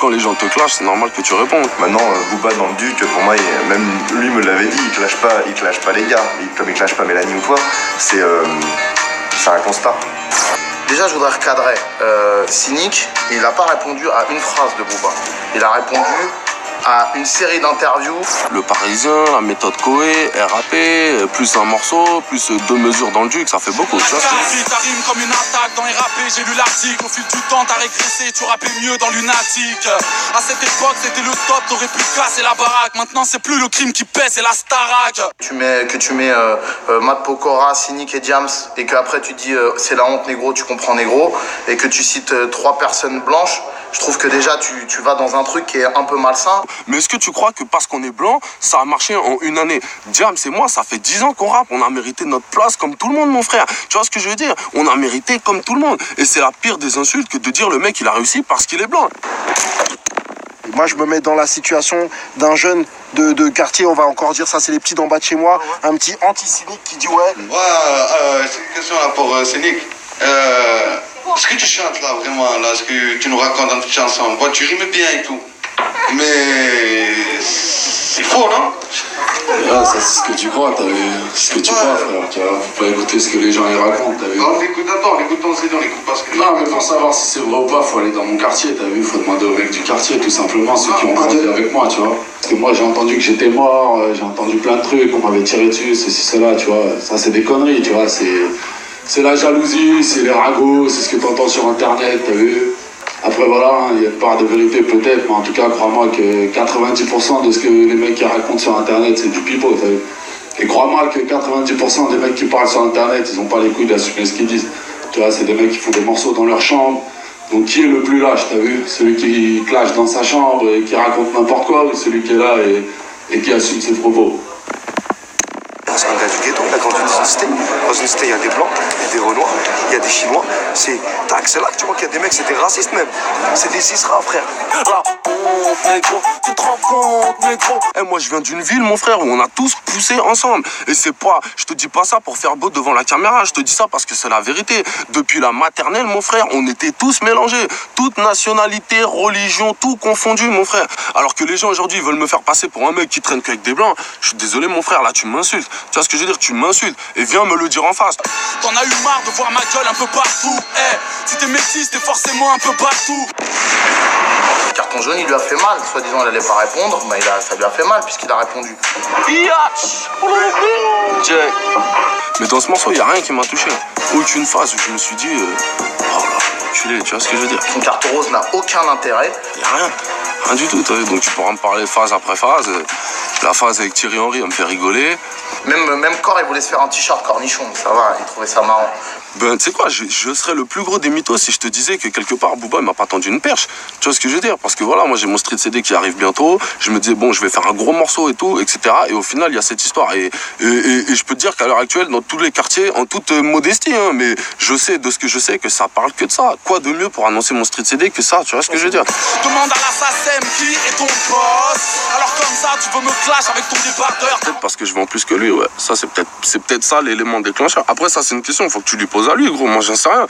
quand les gens te clashent, c'est normal que tu répondes. Maintenant, Booba dans le Duc, pour moi, même lui me l'avait dit, il clash pas les gars. Comme il clash pas Mélanie ou toi, c'est un constat. Déjà, je voudrais recadrer. Cynic, il n'a pas répondu à une phrase de Booba. Il a répondu à une série d'interviews. Le Parisien, la méthode Coé, RAP, plus un morceau, plus 2 mesures dans le Duc, ça fait beaucoup. Tu vois, t'arrimes comme une attaque dans RAP, j'ai lu l'article. Au fil du temps, t'as régressé, tu rappais mieux dans Lunatique. À cette époque, c'était le top, t'aurais pu casser la baraque. Maintenant, c'est plus le crime qui pèse, c'est la Starac. Que tu mets Matt Pokora, Cynic et Diams, et qu'après tu dis c'est la honte négro, tu comprends négro, et que tu cites 3 personnes blanches. Je trouve que déjà tu vas dans un truc qui est un peu malsain. Mais est-ce que tu crois que parce qu'on est blanc, ça a marché en une année? Diams et moi, ça fait 10 ans qu'on rappe, on a mérité notre place comme tout le monde, mon frère. Tu vois ce que je veux dire? On a mérité comme tout le monde. Et c'est la pire des insultes que de dire le mec il a réussi parce qu'il est blanc. Moi, je me mets dans la situation d'un jeune de quartier, on va encore dire ça, c'est les petits d'en bas de chez moi, un petit anti-cynique qui dit ouais. C'est une question là pour Cynic. Ce que tu chantes là, vraiment, là, ce que tu nous racontes dans toute chanson, tu rimes bien et tout. Mais c'est faux, non? Ah, ça c'est ce que tu crois, t'as vu? Ce que tu crois, frère, tu vois. Faut pas écouter ce que les gens y racontent, t'as vu? Non, on l'écoute ton CD, on l'écoute pas ce que... Non, mais pour savoir si c'est vrai ou pas, faut aller dans mon quartier, t'as vu? Faut demander aux mecs du quartier, tout simplement, ceux qui ont grandi avec moi, tu vois. Parce que moi, j'ai entendu que j'étais mort, j'ai entendu plein de trucs, on m'avait tiré dessus, ceci, cela, tu vois. Ça, c'est des conneries, tu vois, c'est la jalousie, c'est les ragots, c'est ce que t'entends sur Internet, t'as vu? Après voilà, il y a une part de vérité peut-être, mais en tout cas, crois-moi que 90% de ce que les mecs qui racontent sur Internet, c'est du pipeau, t'as vu? Et crois-moi que 90% des mecs qui parlent sur Internet, ils ont pas les couilles d'assumer ce qu'ils disent. Tu vois, c'est des mecs qui font des morceaux dans leur chambre. Donc qui est le plus lâche, t'as vu? Celui qui clash dans sa chambre et qui raconte n'importe quoi, ou celui qui est là et qui assume ses propos? C'est un gars du ghetto, il a grandi dans une cité. Dans une cité, il y a des blancs, il y a des renois, il y a des chinois. C'est là que tu vois qu'il y a des mecs, c'est des racistes même. C'est des cisra, frère. La honte, négro, tu te rends compte, négro. Moi, je viens d'une ville, mon frère, où on a tous poussé ensemble. Et c'est pas, je te dis pas ça pour faire beau devant la caméra, je te dis ça parce que c'est la vérité. Depuis la maternelle, mon frère, on était tous mélangés. Toute nationalité, religion, tout confondu, mon frère. Alors que les gens aujourd'hui veulent me faire passer pour un mec qui traîne qu'avec des blancs. Je suis désolé, mon frère, là, tu m'insultes. Tu vois ce que je veux dire? Tu m'insultes et viens me le dire en face. T'en as eu marre de voir ma gueule un peu partout. Si t'es métis, t'es forcément un peu partout. Le carton jaune, il lui a fait mal. Soi-disant, il allait pas répondre, mais ça lui a fait mal puisqu'il a répondu. Mais dans ce morceau, il n'y a rien qui m'a touché. Aucune phase où je me suis dit, oh là, enculé, tu vois ce que je veux dire? Son carton rose n'a aucun intérêt. Il n'y a rien. Rien du tout, t'as vu? Donc tu pourras me parler phase après phase. La phase avec Thierry Henry, elle me fait rigoler. Même Cor, il voulait se faire un t-shirt cornichon, ça va, il trouvait ça marrant. Ben, tu sais quoi, je serais le plus gros des mythos si je te disais que quelque part, Booba, il m'a pas tendu une perche. Tu vois ce que je veux dire? Parce que voilà, moi, j'ai mon street CD qui arrive bientôt. Je me disais, bon, je vais faire un gros morceau et tout, etc. Et au final, il y a cette histoire. Et je peux te dire qu'à l'heure actuelle, dans tous les quartiers, en toute modestie, hein, mais je sais de ce que je sais que ça parle que de ça. Quoi de mieux pour annoncer mon street CD que ça? Tu vois ce que je veux dire? Demande à l'assassin qui est ton boss. Alors comme ça, tu veux me clash avec ton débardeur. Peut-être parce que je vends plus que lui, ouais. Ça, c'est peut-être ça l'élément déclencheur. Après, ça, c'est une question, faut que tu lui poses à lui, gros. Moi, j'en sais rien.